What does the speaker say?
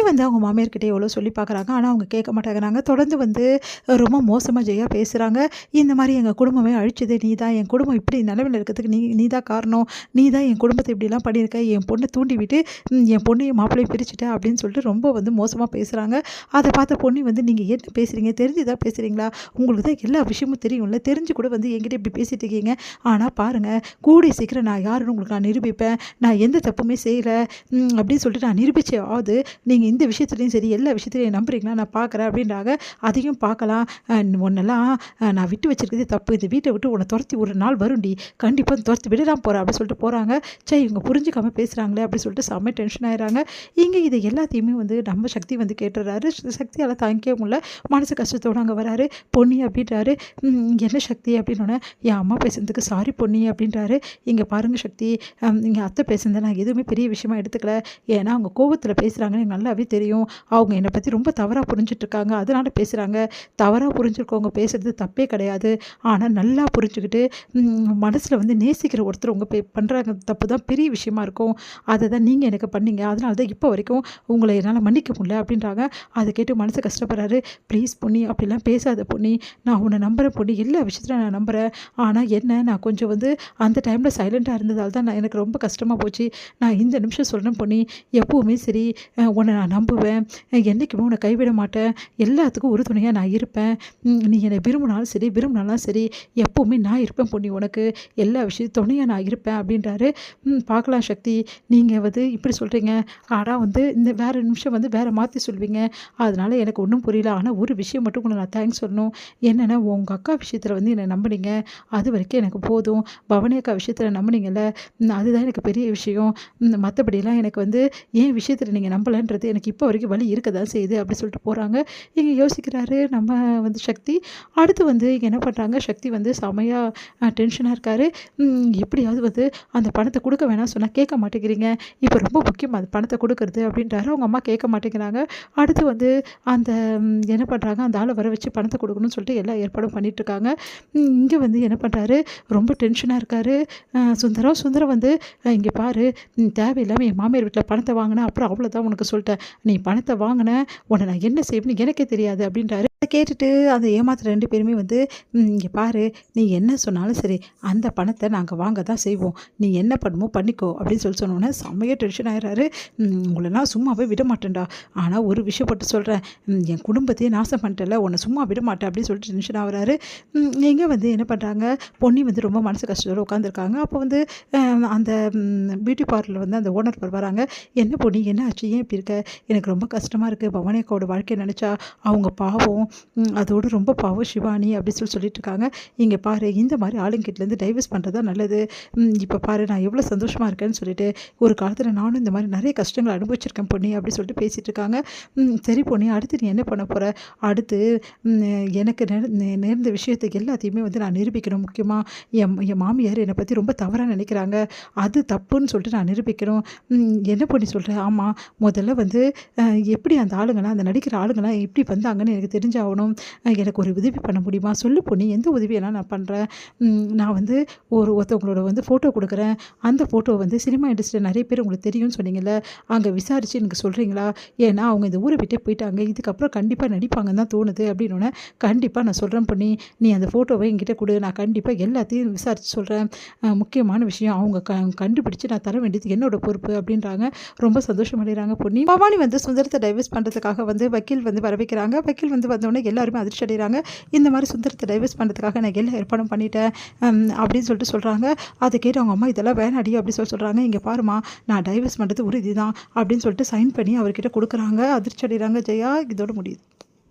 வந்து அவங்க மாமியார்கிட்ட எவ்வளோ சொல்லி பார்க்குறாங்க. ஆனால் அவங்க கேட்க மாட்டேங்கிறாங்க. தொடர்ந்து வந்து ரொம்ப மோசமாக ஜெயா பேசுகிறாங்க. இந்த மாதிரி எங்கள் குடும்பமே அழிச்சதே நீ தான், என் குடும்பம் இப்படி நிலமையில் இருக்கிறதுக்கு நீ தான் காரணம், நீ தான் என் குடும்பத்தை இப்படிலாம் பண்ணியிருக்க, என் பொண்ணை தூண்டி விட்டு என் பொண்ணையும் மாப்பிள்ளையும் பிரிச்சுட்ட அப்படின்னு சொல்லிட்டு ரொம்ப வந்து மோசமாக பேசுகிறாங்க. அதை பார்த்த பொண்ணு வந்து நீங்கள் என்ன பேசுகிறீங்க, தெரிஞ்சுதான் பேசுகிறீங்களா, உங்களுக்கு தான் எல்லா விஷயமும் தெரியும்ல, தெரிஞ்சு கூட வந்து என்கிட்ட இப்படி பேசிட்டு இருக்கீங்க. ஆனால் பாருங்கள், கூடிய சீக்கிரம் நான் யாருன்னு உங்களுக்கு நான் நிரூபிப்பேன், நான் எந்த தப்புமே செய்யலை அப்படின்னு சொல்லிட்டு நான் நிரூபிச்சே ஆகுது. நீங்கள் இந்த விஷயத்துலையும் சரி எல்லா விஷயத்துலையும் நம்புறீங்களா, நான் பார்க்குறேன் அப்படின்றாங்க. அதையும் பார்க்கலாம், உன்னெல்லாம் நான் விட்டு வச்சிருக்கிறதே தப்பு, இந்த வீட்டை விட்டு உன்னை துரத்தி ஒரு நாள் வரும்டி, கண்டிப்பாக துரத்தி விடலாம் போகிறேன் அப்படின்னு சொல்லிட்டு போகிறாங்க. சரி இவங்க புரிஞ்சுக்காம பேசுகிறாங்களே அப்படின்னு சொல்லிட்டு செம்ம டென்ஷன் ஆயிடுறாங்க. இங்கே இதை எல்லாத்தையுமே வந்து நம்ம சக்தி வந்து கேட்டுடுறாரு. சக்தியால் தாங்கிக்க முடியல, மனசு கஷ்டத்தோடு அங்கே வராரு. பொன்னி அப்படின்றாரு. என்ன சக்தி அப்படின்னோடனே, என் அம்மா பேசுனதுக்கு சாரி பொன்னி அப்படின்றாரு. இங்கே பாருங்கள் சக்தி, இங்கே அத்தை பேசுனதை நான் எதுவுமே பெரிய விஷயமா எடுத்துக்கல, ஏன்னா அவங்க கோபத்தில் பேசுகிறாங்கன்னு எனக்கு நல்லாவே தெரியும், அவங்க என்னை பற்றி ரொம்ப தவறாக புரிஞ்சிட்ருக்காங்க, அதனால் பேசுகிறாங்க. தவறாக புரிஞ்சுருக்கவங்க பேசுகிறது தப்பே கிடையாது, ஆனால் நல்லா புரிஞ்சுக்கிட்டு மனசில் வந்து நேசிக்கிற ஒருத்தர் உங்கள் பண்ணுறாங்க தப்பு தான் பெரிய விஷயமா இருக்கும், அதை தான் நீங்கள் எனக்கு பண்ணீங்க, அதனால தான் இப்போ வரைக்கும் உங்களை என்னால் மன்னிக்க முடியல அப்படின்றாங்க. அதை கேட்டு மனசு கஷ்டப்படுறாரு. ப்ளீஸ் பொன்னி அப்படிலாம் பேசாத பொன்னி, நான் உன்னை நம்புகிறேன் பொன்னி, எல்லா விஷயத்தில் நான் நம்புகிறேன், ஆனால் என்ன நான் கொஞ்சம் வந்து அந்த டைமில் சைலண்ட்டாக இருந்ததால் தான் எனக்கு ரொம்ப கஷ்டமாக போச்சு, நான் இந்த நிமிஷம் சொல்கிறேன் பொன்னி, எப்போவுமே சரி உன்னை நான் நம்புவேன், என்றைக்குமே உன்னை கைவிட மாட்டேன், எல்லாத்துக்கும் ஒரு துணையாக நான் இருப்பேன், நீ என்னை விரும்பினாலும் சரி விரும்பினாலும் சரி எப்போவுமே நான் இருப்பேன் பொன்னி, உனக்கு எல்லா விஷயத்தையும் துணையாக நான் இருப்பேன் அப்படின்றாரு. பார்க்கலாம் சக்தி, நீங்கள் வந்து இப்படி சொல்கிறீங்க, ஆனால் வந்து இந்த வேறு நிமிஷம் வந்து வேறு மாற்றி சொல்வீங்க, அதனால் எனக்கு ஒன்றும் புரியல, ஆனால் ஒரு விஷயம் மட்டும் உங்களை நான் தேங்க்ஸ் சொல்லணும், என்னென்னா உங்கள் அக்கா விஷயத்தில் வந்து என்னை நம்பினீங்க, அது வரைக்கும் எனக்கு போதும், பவனி அக்கா விஷயத்தில் நம்பினீங்கல்ல, அதுதான் எனக்கு பெரிய விஷயம், மற்றபடியெல்லாம் எனக்கு வந்து ஏன் விஷயத்தில் நீங்கள் நம்பலைன்றது எனக்கு இப்போ வரைக்கும் வழி இருக்க தான் செய்யுது அப்படி சொல்லிட்டு போகிறாங்க. இங்கே யோசிக்கிறாரு நம்ம வந்து சக்தி. அடுத்து வந்து என்ன பண்ணுறாங்க, சக்தி வந்து செமையாக டென்ஷனாக இருக்கார். எப்படியாவது வந்து அந்த பணத்தை கொடுக்க வேணாம் சொன்னால் கேட்க மாட்டேங்கிறீங்க, இப்போ ரொம்ப முக்கியம் அது பணத்தை கொடுக்குறது அப்படின்றாரு. அவங்க அம்மா கேட்க மாட்டேங்கிறாங்க. அடுத்து வந்து அந்த என்ன பண்ணுறாங்க, அந்த ஆளை வர வச்சு பணத்தை கொடுக்கணும்னு சொல்லிட்டு எல்லா ஏற்பாடும் பண்ணிகிட்ருக்காங்க. இங்கே வந்து என்ன பண்ணுறாரு, ரொம்ப டென்ஷனாக இருக்கார் சுந்தரம் வந்து இங்கே பாரு, தேவையில்லாமல் என் மாமியார் வீட்டில் பணத்தை வாங்கினேன், அப்புறம் அவ்வளோதான் உனக்கு சொல்லிட்டேன், நீ பணத்தை வாங்கின உன்னை நான் என்ன செய்வேன்னு எனக்கே தெரியாது அப்படின்றாரு. அதை கேட்டுட்டு அந்த ஏமாத்துற 2 பேருமே வந்து இங்கே பாரு, நீ என்ன சொன்னாலும் சரி அந்த பணத்தை நாங்கள் வாங்க தான் செய்வோம், நீ என்ன பண்ணுமோ பண்ணிக்கோ அப்படின்னு சொன்னோன்னே செம்மையாக டென்ஷன் ஆகிறாரு. உங்களெல்லாம் சும்மாவே விட மாட்டேன்டா, ஆனால் ஒரு விஷயம் பட்டு சொல்கிறேன், என் குடும்பத்தையே நாசம் பண்ணிட்டல, உன்னை சும்மா விட மாட்டேன் அப்படின்னு சொல்லிட்டு டென்ஷன் ஆகிறாரு. இங்கே வந்து என்ன பண்ணுறாங்க, பொன்னி வந்து ரொம்ப மனசு கஷ்டத்தோடு உட்காந்துருக்காங்க. அப்போ வந்து அந்த பியூட்டி பார்லரில் வந்து அந்த ஓனர் வராங்க. என்ன பொன்னி என்ன ஆச்சு, ஏன் இப்படி இருக்க, எனக்கு ரொம்ப கஷ்டமாக இருக்குது, பவானி அக்காவோட வாழ்க்கையை நினச்சா, அவங்க பாவம், அதோடு ரொம்ப பாவம் சிவானி அப்படின்னு சொல்லிட்டு இருக்காங்க. இங்கே பாரு, இந்த மாதிரி ஆளுங்கிட்டேருந்து டைவர்ஸ் பண்ணுறது தான் நல்லது, இப்போ பாரு நான் எவ்வளோ சந்தோஷமாக இருக்கேன்னு சொல்லிட்டு, ஒரு காலத்தில் நானும் இந்த மாதிரி நிறைய கஷ்டங்கள் அனுபவிச்சிருக்கேன் பொன்னி அப்படி சொல்லிட்டு பேசிகிட்டு இருக்காங்க. சரி பொன்னி, அடுத்து நீ என்ன பண்ண போகிற, அடுத்து எனக்கு நேர்ந்த விஷயத்தை எல்லாத்தையுமே வந்து நான் நிரூபிக்கணும், முக்கியமாக என் மாமியார் என்னை பற்றி ரொம்ப தவறாக நினைக்கிறாங்க, அது தப்புன்னு சொல்லிட்டு நான் நிரூபிக்கணும். என்ன பண்ணி சொல்கிறேன், ஆமாம் முதல்ல வந்து எப்படி அந்த ஆளுங்களாம், அந்த நடிக்கிற ஆளுங்களாம் எப்படி வந்தாங்கன்னு எனக்கு தெரிஞ்சாகணும், எனக்கு ஒரு உதவி பண்ண முடியுமா சொல்லு பொண்ணு, எந்த உதவியெல்லாம் நான் பண்ணுறேன், நான் வந்து ஒருத்தவங்களோட வந்து ஃபோட்டோ கொடுக்குறேன், அந்த ஃபோட்டோ வந்து சினிமா இண்டஸ்ட்ரியில் நிறைய பேர் உங்களுக்கு தெரியும்னு சொன்னீங்கல்ல, அங்கே விசாரித்து எனக்கு சொல்கிறீங்களா, ஏன்னா அவங்க இந்த ஊரை விட்டே போயிட்டாங்க, இதுக்கப்புறம் கண்டிப்பாக நடிப்பாங்கன்னு தான் தோணுது அப்படின்னோடனே, கண்டிப்பாக நான் சொல்கிறேன் பண்ணி, நீ அந்த ஃபோட்டோவை என்கிட்ட கொடு, நான் கண்டிப்பாக எல்லாத்தையும் விசாரித்து சொல்கிறேன், முக்கியமான விஷயம் அவங்க கண்டுபிடிச்சு நான் தர வேண்டியது என்னோட பொறுப்பு அப்படின்றாங்க. ரொம்ப சந்தோஷம் அடைகிறாங்க பொன்னி. பவானி வந்து சுந்தரத்தை டைவர்ஸ் பண்ணுறதுக்காக வந்து வக்கீல் வந்து வர வைக்கிறாங்க. வக்கீல் வந்து வந்தோடனே எல்லாருமே அதிர்ச்சி அடைகிறாங்க. இந்த மாதிரி சுந்தரத்தை டைவர்ஸ் பண்ணுறதுக்காக நான் எல்லா ஏற்பாடும் பண்ணிட்டேன் அப்படின்னு சொல்லிட்டு சொல்கிறாங்க. அதை கேட்டு அவங்க அம்மா இதெல்லாம் வேணாடி அப்படின்னு சொல்கிறாங்க. இங்கே பாருமா, நான் டைவர்ஸ் பண்ணுறது உறுதி தான் அப்படின்னு சொல்லிட்டு சைன் பண்ணி அவர்கிட்ட கொடுக்குறாங்க. அதிர்ச்சி அடைகிறாங்க ஜெயா. இதோட முடியுது.